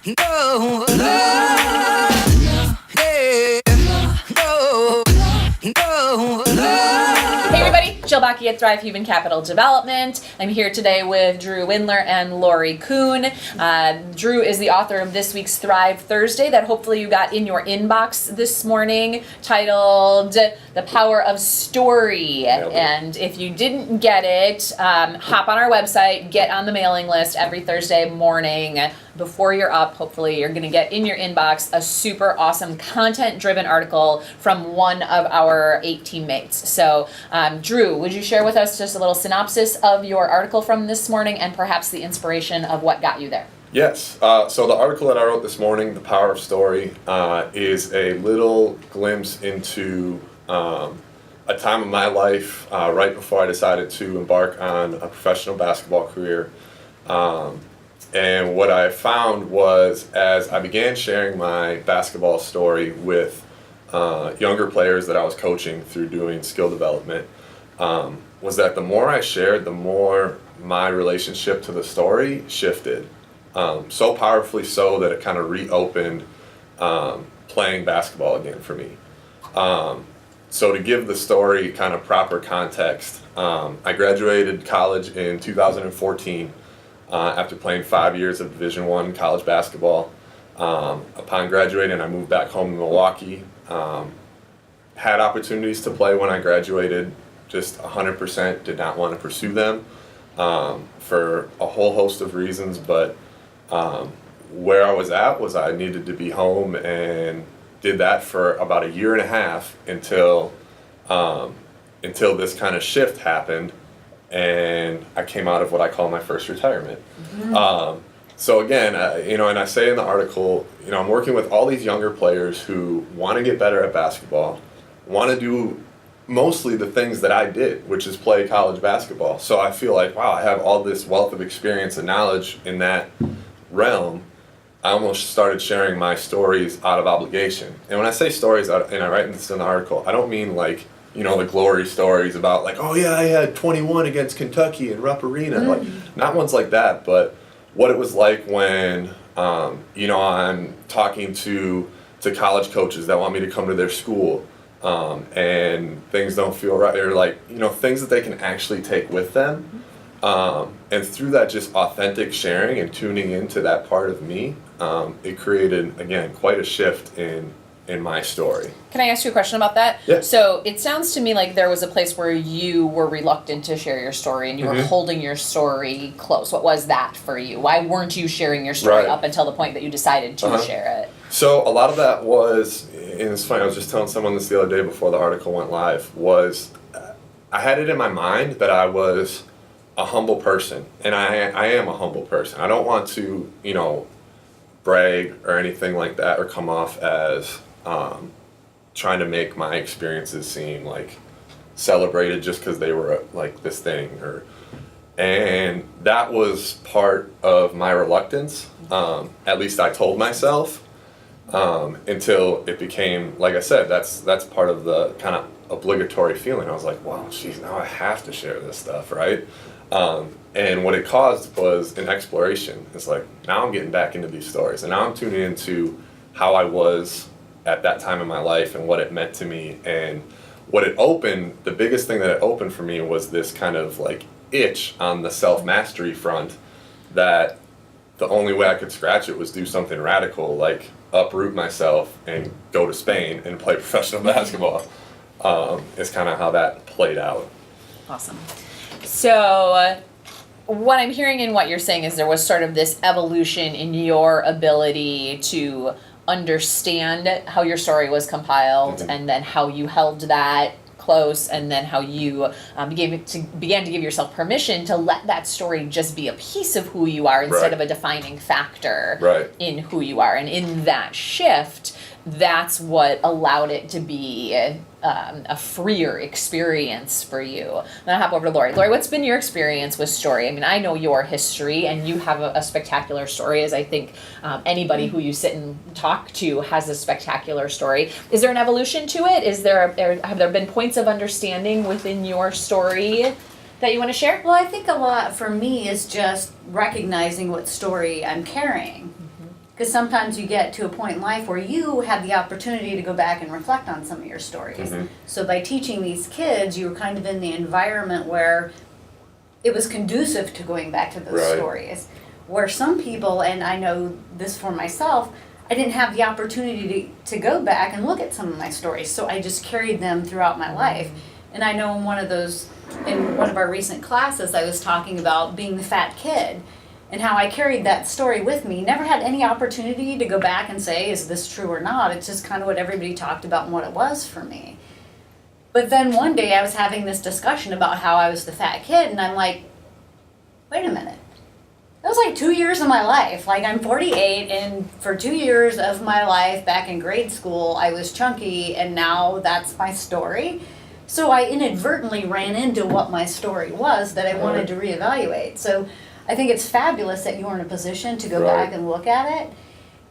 No, no, yeah, no, no, no. Hey everybody, Jill Bakke at Thrive Human Capital Development. I'm here today with Drew Windler and Lori Kuhn. Drew is the author of this week's Thrive Thursday that hopefully you got in your inbox this morning, titled The Power of Story. And if you didn't get it, hop on our website, get on the mailing list every Thursday morning. Before you're up, hopefully you're going to get in your inbox a super awesome content-driven article from one of our 8 teammates. So, Drew, would you share with us just a little synopsis of your article from this morning and perhaps the inspiration of what got you there? Yes. So the article that I wrote this morning, The Power of Story, is a little glimpse into a time of my life right before I decided to embark on a professional basketball career. And what I found was, as I began sharing my basketball story with younger players that I was coaching through doing skill development, was that the more I shared, the more my relationship to the story shifted. So powerfully so that it kind of reopened playing basketball again for me. So to give the story kind of proper context, I graduated college in 2014. After playing 5 years of Division I college basketball. Upon graduating, I moved back home to Milwaukee. Had opportunities to play when I graduated, just 100% did not want to pursue them for a whole host of reasons, but where I was at was I needed to be home and did that for about a year and a half until this kind of shift happened. And I came out of what I call my first retirement. Mm-hmm. So again, and I say in the article, I'm working with all these younger players who want to get better at basketball, want to do mostly the things that I did, which is play college basketball. So I feel like, wow, I have all this wealth of experience and knowledge in that realm. I almost started sharing my stories out of obligation. And when I say stories, and I write this in the article, I don't mean like, the glory stories about like, oh yeah, I had 21 against Kentucky in Rupp Arena. Mm-hmm. Like, not ones like that, but what it was like when, I'm talking to college coaches that want me to come to their school, and things don't feel right, or like, things that they can actually take with them. And through that just authentic sharing and tuning into that part of me, it created, again, quite a shift in my story. Can I ask you a question about that? Yeah. So it sounds to me like there was a place where you were reluctant to share your story and you were holding your story close. What was that for you? Why weren't you sharing your story up until the point that you decided to share it? So a lot of that was, and it's funny, I was just telling someone this the other day before the article went live, was I had it in my mind that I was a humble person, and I am a humble person. I don't want to, brag or anything like that or come off as trying to make my experiences seem like celebrated just because they were like this thing, and that was part of my reluctance. At least I told myself, until it became, like I said, that's part of the kind of obligatory feeling. I was like, wow, geez, now I have to share this stuff, right? And what it caused was an exploration. It's like, now I'm getting back into these stories, and now I'm tuning into how I was at that time in my life and what it meant to me. And what it opened, the biggest thing that it opened for me was this kind of like itch on the self-mastery front, that the only way I could scratch it was do something radical, like uproot myself and go to Spain and play professional basketball. Is kind of how that played out. Awesome. So what I'm hearing in what you're saying is there was sort of this evolution in your ability to understand how your story was compiled, and then how you held that close, and then how you began to give yourself permission to let that story just be a piece of who you are instead of a defining factor in who you are. And in that shift, that's what allowed it to be a freer experience for you. I'm gonna hop over to Lori. Lori, what's been your experience with story? I mean, I know your history, and you have a spectacular story, as I think anybody who you sit and talk to has a spectacular story. Is there an evolution to it? Have there been points of understanding within your story that you want to share? Well, I think a lot for me is just recognizing what story I'm carrying. Because sometimes you get to a point in life where you have the opportunity to go back and reflect on some of your stories. Mhm. So by teaching these kids, you were kind of in the environment where it was conducive to going back to those Right. stories. Where some people, and I know this for myself, I didn't have the opportunity to go back and look at some of my stories. So I just carried them throughout my life. And I know in one of our recent classes, I was talking about being the fat kid and how I carried that story with me. Never had any opportunity to go back and say, is this true or not? It's just kind of what everybody talked about and what it was for me. But then one day I was having this discussion about how I was the fat kid, and I'm like, wait a minute. That was like 2 years of my life. Like, I'm 48, and for 2 years of my life back in grade school, I was chunky, and now that's my story. So I inadvertently ran into what my story was that I wanted to reevaluate. So I think it's fabulous that you were in a position to go Right. back and look at it.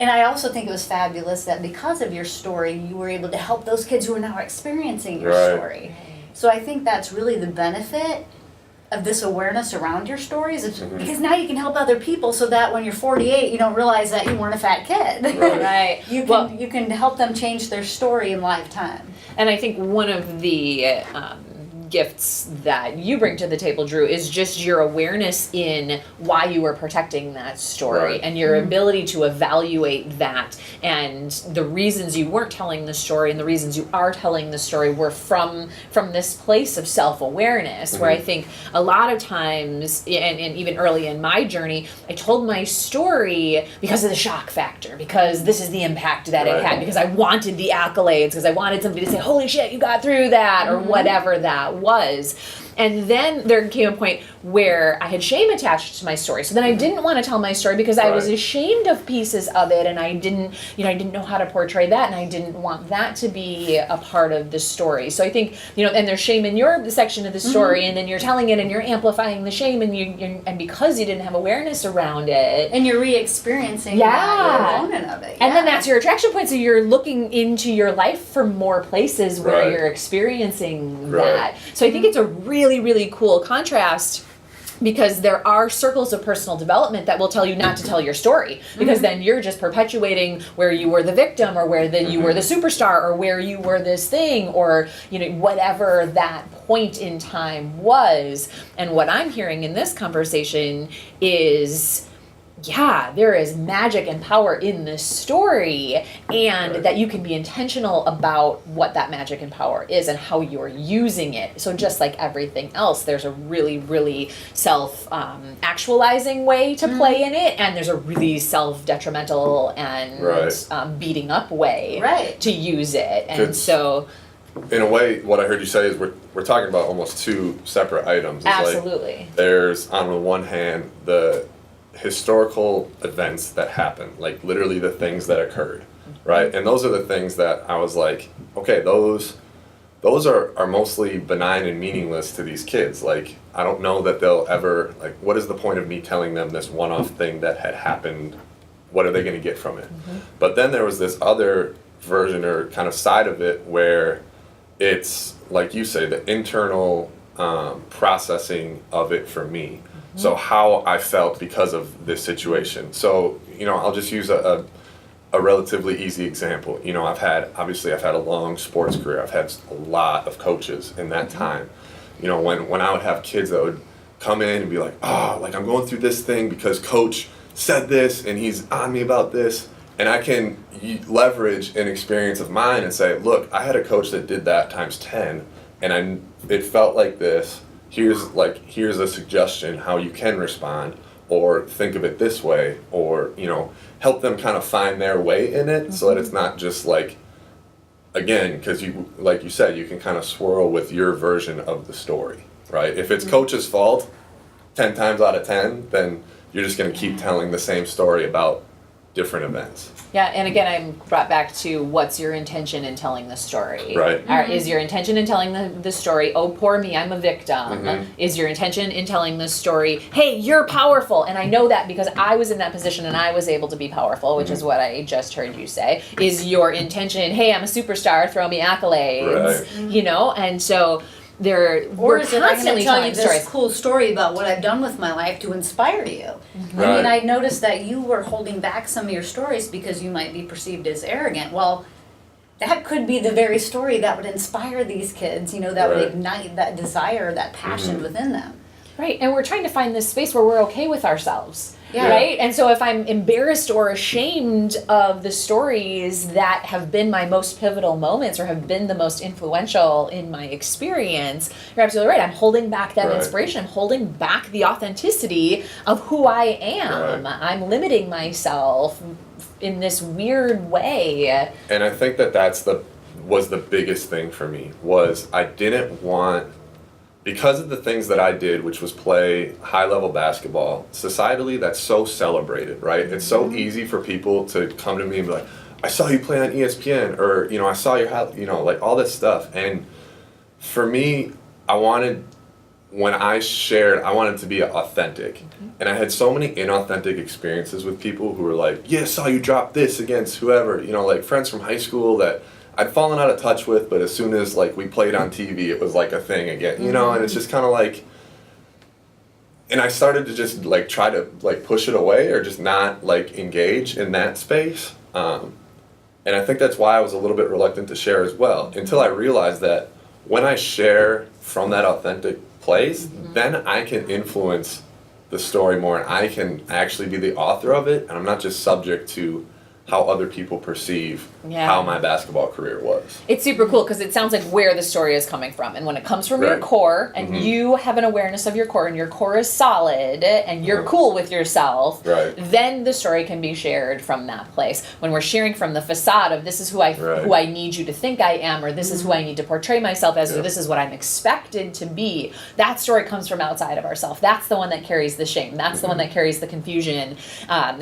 And I also think it was fabulous that because of your story, you were able to help those kids who are now experiencing your Right. story. So I think that's really the benefit of this awareness around your stories, is because now you can help other people so that when you're 48, you don't realize that you weren't a fat kid. Right. Right. You can help them change their story in lifetime. And I think one of the gifts that you bring to the table, Drew, is just your awareness in why you were protecting that story Right. and your ability to evaluate that, and the reasons you weren't telling the story and the reasons you are telling the story were from this place of self-awareness, where I think a lot of times, and even early in my journey, I told my story because of the shock factor, because this is the impact that it Right. had, because I wanted the accolades, because I wanted somebody to say, holy shit, you got through that, or whatever that was. And then there came a point where I had shame attached to my story. So then I didn't want to tell my story because I was Right. ashamed of pieces of it, and I didn't know how to portray that, and I didn't want that to be a part of the story. So I think, and there's shame in your section of the story, and then you're telling it and you're amplifying the shame, and because you didn't have awareness around it, And you're re-experiencing Yeah. that component of it. and then yeah. that's your attraction point. So you're looking into your life for more places where Right. you're experiencing Right. that. So I think it's a really, really cool contrast, because there are circles of personal development that will tell you not to tell your story, because then you're just perpetuating where you were the victim, or where you were the superstar, or where you were this thing, or whatever that point in time was. And what I'm hearing in this conversation is, yeah, there is magic and power in this story, and Right. that you can be intentional about what that magic and power is and how you're using it. So just like everything else, there's a really, really self-actualizing way to play in it, and there's a really self-detrimental and Right. beating up way Right. to use it. And Good. so, In a way, what I heard you say is we're talking about almost two separate items. It's absolutely. Like there's, on the one hand, the historical events that happened, like literally the things that occurred, right? And those are the things that I was like, okay, those are mostly benign and meaningless to these kids. Like, I don't know that they'll ever, like, what is the point of me telling them this one-off thing that had happened? What are they going to get from it? But then there was this other version or kind of side of it where it's, like you say, the internal processing of it for me. So how I felt because of this situation. So, I'll just use a relatively easy example. I've had a long sports career. I've had a lot of coaches in that time. When I would have kids that would come in and be like, oh, like I'm going through this thing because coach said this and he's on me about this. And I can leverage an experience of mine and say, look, I had a coach that did that times 10, and it felt like this. Here's a suggestion how you can respond, or think of it this way, or help them kind of find their way in it, so that it's not just like, again, because like you said, you can kind of swirl with your version of the story, right? If it's coach's fault 10 times out of 10, then you're just going to keep telling the same story about different events. Yeah, and again, I'm brought back to what's your intention in telling the story. Right. Is your intention in telling the story, oh, poor me, I'm a victim? Is your intention in telling the story, hey, you're powerful, and I know that because I was in that position and I was able to be powerful, which is what I just heard you say. Is your intention, hey, I'm a superstar, throw me accolades? Right. And so Or Or is it I'm going constantly to tell you telling this stories. cool story about what I've done with my life to inspire you? I Right. mean, I noticed that you were holding back some of your stories because you might be perceived as arrogant. Well, that could be the very story that would inspire these kids, you know, that would Right. ignite that desire, that passion within them. Right, and we're trying to find this space where we're okay with ourselves. Yeah. Right? And so if I'm embarrassed or ashamed of the stories that have been my most pivotal moments or have been the most influential in my experience, you're absolutely right. I'm holding back that Right. inspiration. I'm holding back the authenticity of who I am. Right. I'm limiting myself in this weird way. And I think that was the biggest thing for me was I didn't want, because of the things that I did, which was play high level basketball, societally that's so celebrated, right? It's so easy for people to come to me and be like, I saw you play on ESPN, or, you know, I saw like all this stuff. And for me, when I shared, I wanted to be authentic. And I had so many inauthentic experiences with people who were like, yeah, I saw you drop this against whoever, you know, like friends from high school that I'd fallen out of touch with, but as soon as like we played on TV, it was like a thing again, you know, and it's just kind of like, and I started to just like try to like push it away or just not like engage in that space. And I think that's why I was a little bit reluctant to share as well, until I realized that when I share from that authentic place, then I can influence the story more and I can actually be the author of it, and I'm not just subject to how other people perceive Yeah. how my basketball career was. It's super cool because it sounds like where the story is coming from. And when it comes from your Right. core and you have an awareness of your core and your core is solid and you're cool with yourself, Right. then the story can be shared from that place. When we're sharing from the facade of this is who I need you to think I am, or this is who I need to portray myself as, or Yeah. this is what I'm expected to be, that story comes from outside of ourselves. That's the one that carries the shame. That's the one that carries the confusion.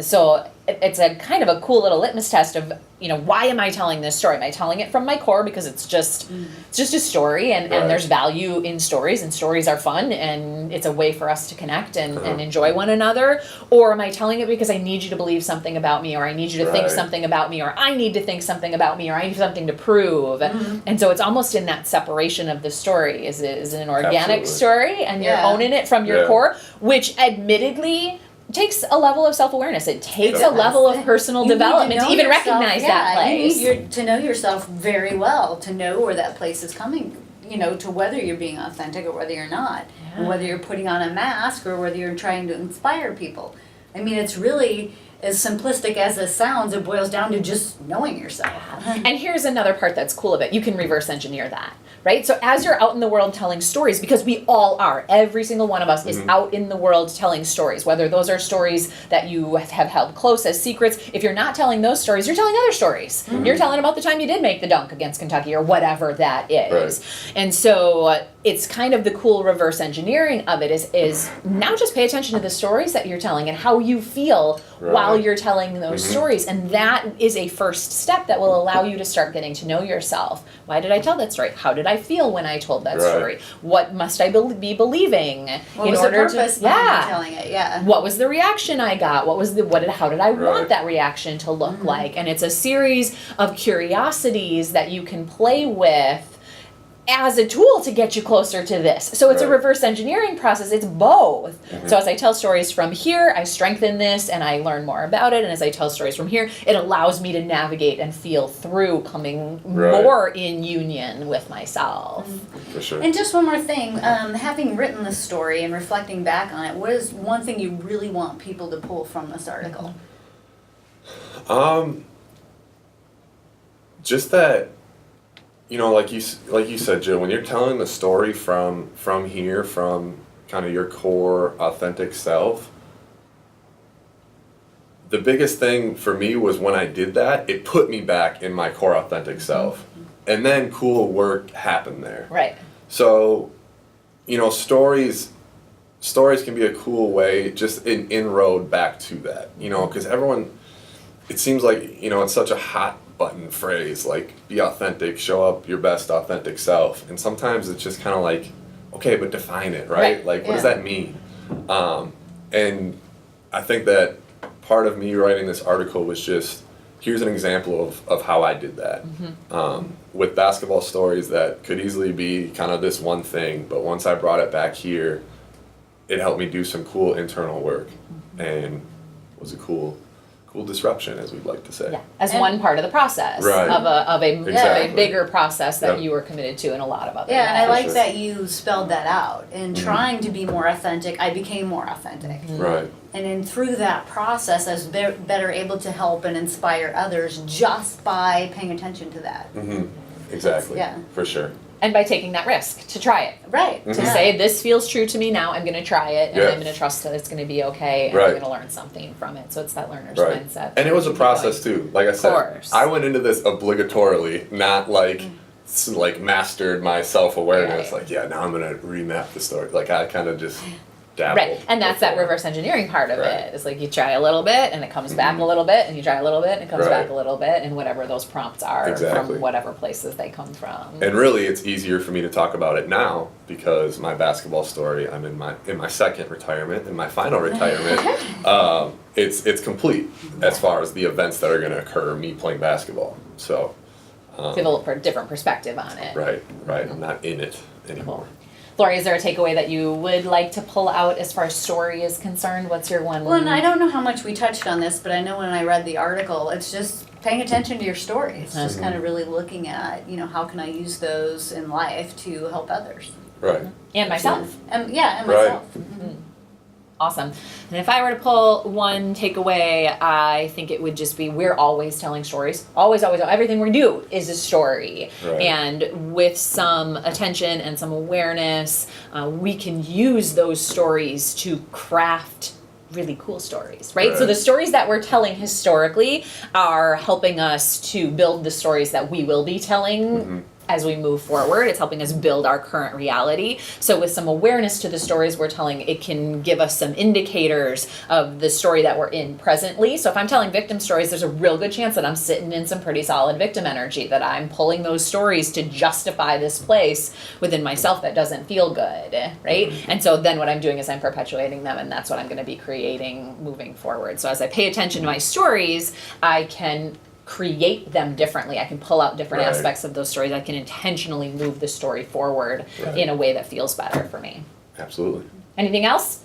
So it's a kind of a cool little litmus test of, you know, why am I telling this story? Am I telling it from my core because it's just a story and Right. there's value in stories and stories are fun and it's a way for us to connect and enjoy one another? Or am I telling it because I need you to believe something about me, or I need you to think Right. something about me, or I need to think something about me, or I need something to prove? And so it's almost in that separation of the story. Is it an organic Absolutely. story and you're Yeah. owning it from your Yeah. core, which admittedly takes a level of self-awareness. It takes Yeah. a level of personal You need to development to know even yourself, recognize that place. You need to know yourself very well to know where that place is coming, you know, to whether you're being authentic or whether you're not, and whether you're putting on a mask or whether you're trying to inspire people. I mean, it's really as simplistic as it sounds. It boils down to just knowing yourself. And here's another part that's cool of it. You can reverse engineer that, right? So as you're out in the world telling stories, because we all are, every single one of us is out in the world telling stories, whether those are stories that you have held close as secrets. If you're not telling those stories, you're telling other stories. You're telling about the time you did make the dunk against Kentucky or whatever that is. Right. And so it's kind of the cool reverse engineering of it is now just pay attention to the stories that you're telling and how you feel while Right. you're telling those stories. And that is a first step that will allow you to start getting to know yourself. Why did I tell that story? How did I feel when I told that Right. story? What must I be believing What in was the order purpose to behind telling it? Yeah. What was the reaction I got? How did I want Right. that reaction to look like? And it's a series of curiosities that you can play with as a tool to get you closer to this. So it's a Right. reverse engineering process. It's both. So as I tell stories from here, I strengthen this and I learn more about it. And as I tell stories from here, it allows me to navigate and feel through coming Right. more in union with myself. For sure. And just one more thing, having written this story and reflecting back on it, what is one thing you really want people to pull from this article? Just that, you know, like you said, Jill, when you're telling the story from here, from kind of your core authentic self, the biggest thing for me was when I did that, it put me back in my core authentic self. And then cool work happened there. Right. So, you know, stories can be a cool way, just an inroad back to that, you know, because everyone, it seems like, you know, it's such a hot button phrase, like be authentic, show up your best authentic self. And sometimes it's just kind of like, okay, but define it, right? Right, Like, what does yeah. that mean? And I think that part of me writing this article was just, here's an example of how I did that. with basketball stories that could easily be kind of this one thing, but once I brought it back here, it helped me do some cool internal work, and was a cool disruption, as we'd like to say. Yeah, as And- one part of the process Right. of a Exactly. bigger process that Yep. you were committed to in a lot of other. Yeah, and I For like sure. that you spelled that out. In trying to be more authentic, I became more authentic. Right. And then through that process, I was better able to help and inspire others just by paying attention to that. Exactly. Yeah. For sure. And by taking that risk to try it. Right. To say this feels true to me now, I'm going to try it, and Yeah. I'm going to trust that it's going to be okay, and Right. I'm going to learn something from it. So it's that learner's Right. mindset. And it was a process too. Like I said, course. I went into this obligatorily, not like like mastered my self awareness. Right. Like, yeah, now I'm gonna remap the story. Like I kind of just dabbled. Right, and that's that before. reverse engineering part of Right. it. It's like you try a little bit, and it comes back a little bit, and you try a little bit, and it comes Right. back a little bit, and whatever those prompts are Exactly. from whatever places they come from. And really, it's easier for me to talk about it now because my basketball story. I'm in my second retirement, in my final retirement. It's complete as far as the events that are going to occur. Me playing basketball. So, Give a different perspective on it. right. I'm not in it anymore. Lori, is there a takeaway that you would like to pull out as far as story is concerned? What's your one? Well, and I don't know how much we touched on this, but I know when I read the article, it's just paying attention to your stories. Just kind of really looking at, how can I use those in life to help others? Right. And myself. And Right. myself. Awesome. And if I were to pull one takeaway, I think it would just be we're always telling stories. Always, always. Everything we do is a story. Right. And with some attention and some awareness, we can use those stories to craft really cool stories, right? So Right. the stories that we're telling historically are helping us to build the stories that we will be telling as we move forward. It's helping us build our current reality. So with some awareness to the stories we're telling, it can give us some indicators of the story that we're in presently. So if I'm telling victim stories, there's a real good chance that I'm sitting in some pretty solid victim energy, that I'm pulling those stories to justify this place within myself that doesn't feel good, right? And so then what I'm doing is I'm perpetuating them, and that's what I'm going to be creating moving forward. So as I pay attention to my stories, I can create them differently. I can pull out different Right. aspects of those stories. I can intentionally move the story forward Right. in a way that feels better for me. Absolutely. Anything else?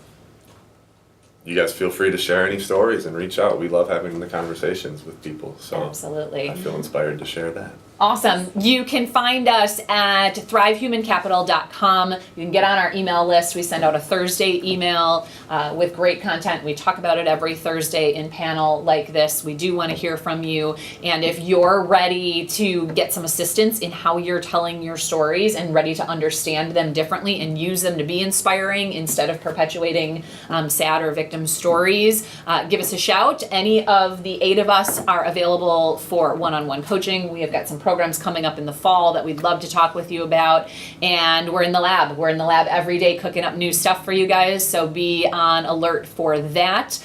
You guys feel free to share any stories and reach out. We love having the conversations with people. So Absolutely. I feel inspired to share that. Awesome. You can find us at thrivehumancapital.com. You can get on our email list. We send out a Thursday email with great content. We talk about it every Thursday in panel like this. We do want to hear from you. And if you're ready to get some assistance in how you're telling your stories and ready to understand them differently and use them to be inspiring instead of perpetuating sad or victim stories, give us a shout. Any of the 8 of us are available for one-on-one coaching. We have got some programs coming up in the fall that we'd love to talk with you about. And we're in the lab. We're in the lab every day cooking up new stuff for you guys. So be on alert for that.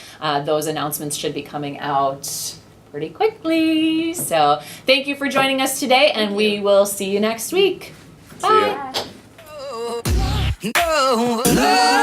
Those announcements should be coming out pretty quickly. So thank you for joining us today, and we will see you next week. See ya. Bye. No, love.